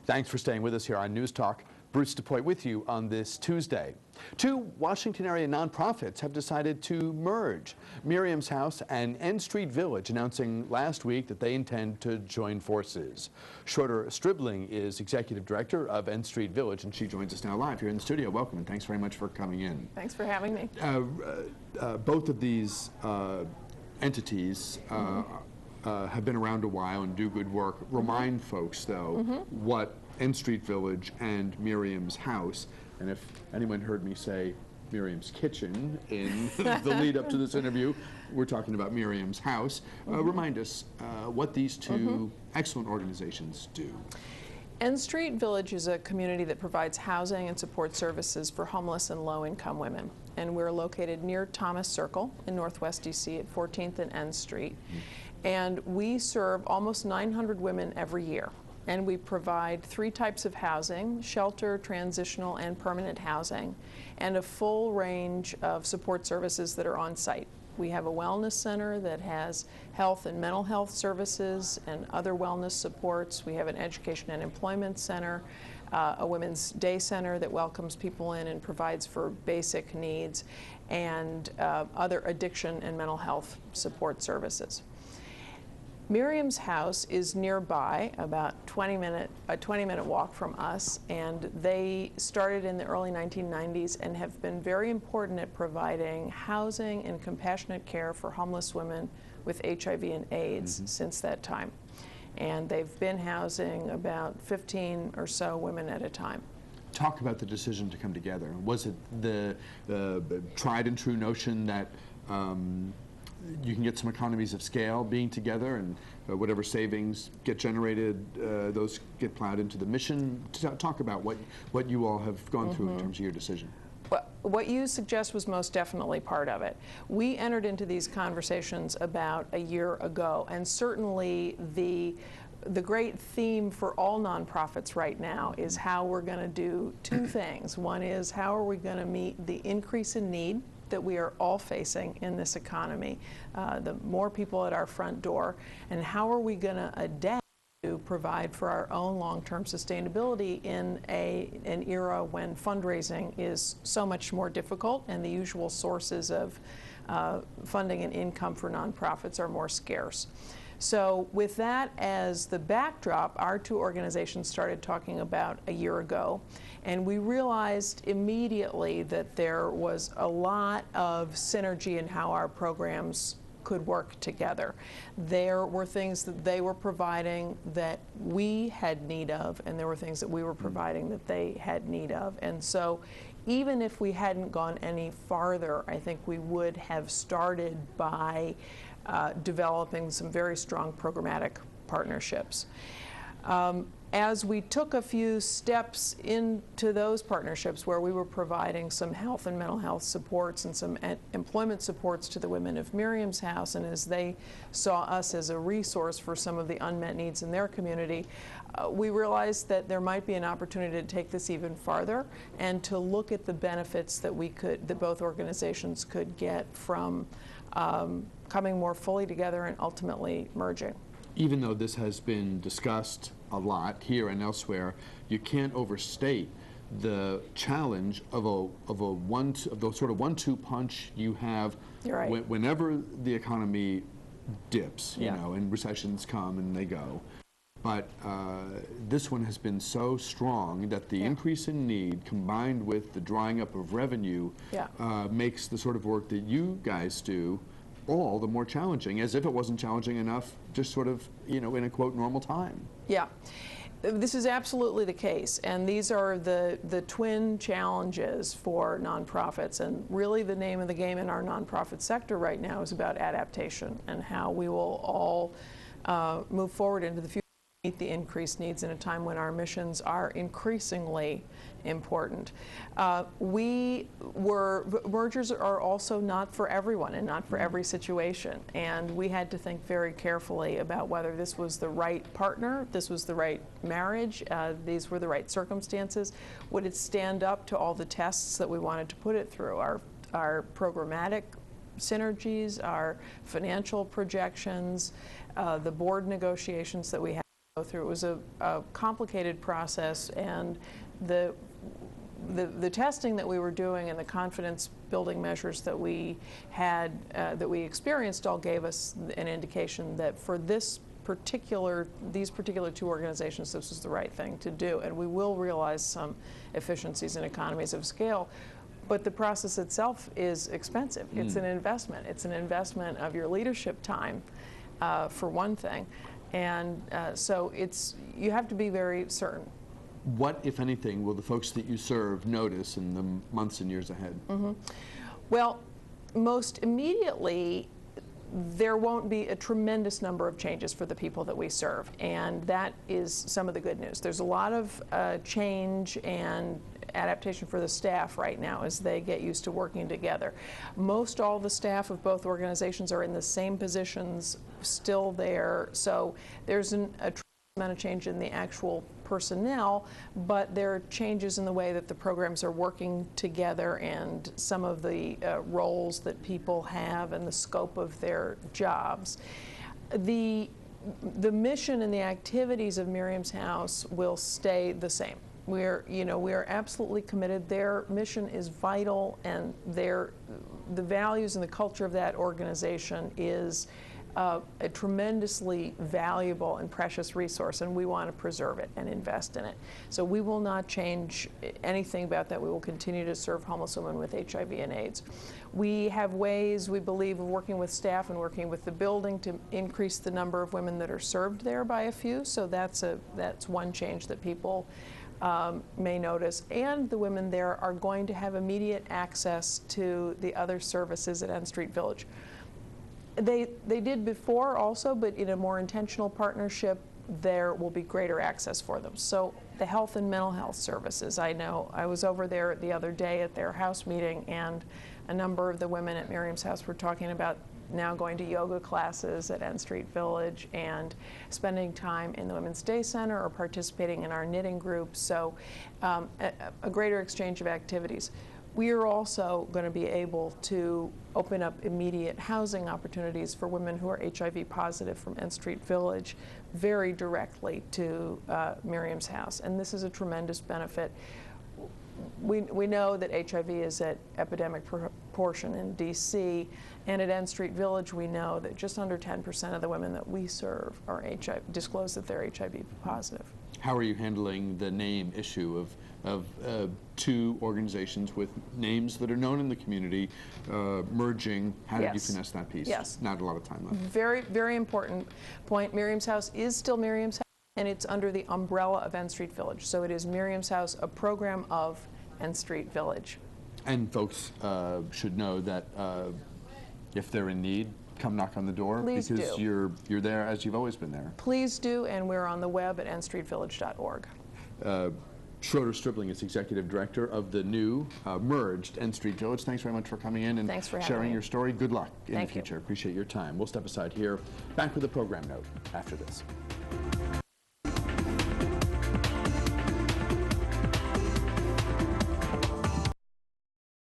Thanks for staying with us here on News Talk. Bruce DePuyt with you on this Tuesday. Two Washington area nonprofits have decided to merge. Miriam's House and N Street Village announcing last week that they intend to join forces. Schroeder Stribling is executive director of N Street Village, and she joins us now live here in the studio. Welcome, and thanks very much for coming in. Thanks for having me. Both of these entities have been around a while and do good work. Remind folks, though, what N Street Village and Miriam's House, and if anyone heard me say Miriam's Kitchen in the lead up to this interview, we're talking about Miriam's House. Remind us what these two excellent organizations do. N Street Village is a community that provides housing and support services for homeless and low-income women. And we're located near Thomas Circle in Northwest DC at 14th and N Street. And we serve almost 900 women every year. And we provide 3 types of housing: shelter, transitional, and permanent housing, and a full range of support services that are on site. We have a wellness center that has health and mental health services and other wellness supports. We have an education and employment center, a women's day center that welcomes people in and provides for basic needs, and other addiction and mental health support services. Miriam's House is nearby, about a 20-minute walk from us, and they started in the early 1990s and have been very important at providing housing and compassionate care for homeless women with HIV and AIDS since that time. And they've been housing about 15 or so women at a time. Talk about the decision to come together. Was it the tried and true notion that you can get some economies of scale being together, and whatever savings get generated, those get plowed into the mission? Talk about what you all have gone through in terms of your decision. What you suggest was most definitely part of it. We entered into these conversations about a year ago, and certainly the great theme for all nonprofits right now is how we're going to do 2 things. One is, how are we going to meet the increase in need that we are all facing in this economy, the more people at our front door, and how are we going to adapt to provide for our own long-term sustainability in an era when fundraising is so much more difficult and the usual sources of funding and income for nonprofits are more scarce. So with that as the backdrop, our 2 organizations started talking about a year ago, and we realized immediately that there was a lot of synergy in how our programs could work together. There were things that they were providing that we had need of, and there were things that we were providing that they had need of. And so even if we hadn't gone any farther, I think we would have started by developing some very strong programmatic partnerships. As we took a few steps into those partnerships where we were providing some health and mental health supports and some employment supports to the women of Miriam's House, and as they saw us as a resource for some of the unmet needs in their community, we realized that there might be an opportunity to take this even farther and to look at the benefits that that both organizations could get from coming more fully together and ultimately merging. Even though this has been discussed a lot here and elsewhere, you can't overstate the challenge of the sort of 1-2 punch you have. You're right. Whenever the economy dips, you know, and recessions come and they go. But this one has been so strong that the increase in need combined with the drying up of revenue makes the sort of work that you guys do all the more challenging, as if it wasn't challenging enough just sort of, you know, in a quote normal time. Yeah. This is absolutely the case, and these are the twin challenges for nonprofits, and really the name of the game in our nonprofit sector right now is about adaptation and how we will all move forward into the future to meet the increased needs in a time when our missions are increasingly important. Mergers are also not for everyone and not for every situation, and we had to think very carefully about whether this was the right partner, this was the right marriage, these were the right circumstances. Would it stand up to all the tests that we wanted to put it through? Our programmatic synergies, our financial projections, the board negotiations that we had go through. It was a complicated process, and the testing that we were doing and the confidence building measures that we had, that we experienced, all gave us an indication that for these particular two organizations, this was the right thing to do, and we will realize some efficiencies and economies of scale. But the process itself is expensive. It's an investment. It's an investment of your leadership time, for one thing. And so you have to be very certain. What, if anything, will the folks that you serve notice in the months and years ahead? Well, most immediately, there won't be a tremendous number of changes for the people that we serve, and that is some of the good news. There's a lot of change and adaptation for the staff right now as they get used to working together. Most all the staff of both organizations are in the same positions, still there, so there's a tremendous amount of change in the actual personnel, but there are changes in the way that the programs are working together and some of the roles that people have and the scope of their jobs. The mission and the activities of Miriam's House will stay the same. We are absolutely committed. Their mission is vital, and the values and the culture of that organization is a tremendously valuable and precious resource, and we want to preserve it and invest in it. So we will not change anything about that. We will continue to serve homeless women with HIV and AIDS. We have ways, we believe, of working with staff and working with the building to increase the number of women that are served there by a few. So that's one change that people may notice. And the women there are going to have immediate access to the other services at N Street Village. They did before also, but in a more intentional partnership, there will be greater access for them. So the health and mental health services, I know, I was over there the other day at their house meeting, and a number of the women at Miriam's House were talking about now going to yoga classes at N Street Village and spending time in the Women's Day Center or participating in our knitting group. So a greater exchange of activities. We are also going to be able to open up immediate housing opportunities for women who are HIV positive from N Street Village very directly to Miriam's House. And this is a tremendous benefit. We know that HIV is at epidemic proportion in DC, and at N Street Village we know that just under 10% of the women that we serve are disclose that they're HIV positive. How are you handling the name issue of two organizations with names that are known in the community merging? How did you finesse that piece? Yes. Not a lot of time left. Very, very important point. Miriam's House is still Miriam's House, and it's under the umbrella of N Street Village. So it is Miriam's House, a program of N Street Village. And folks should know that if they're in need, come knock on the door. Please because do. You're there as you've always been there. Please do, and we're on the web at nstreetvillage.org. Schroeder Stribling is Executive Director of the new merged N Street Village. Thanks very much for coming in and sharing your story. Good luck in the future. Appreciate your time. We'll step aside here. Back with a program note after this.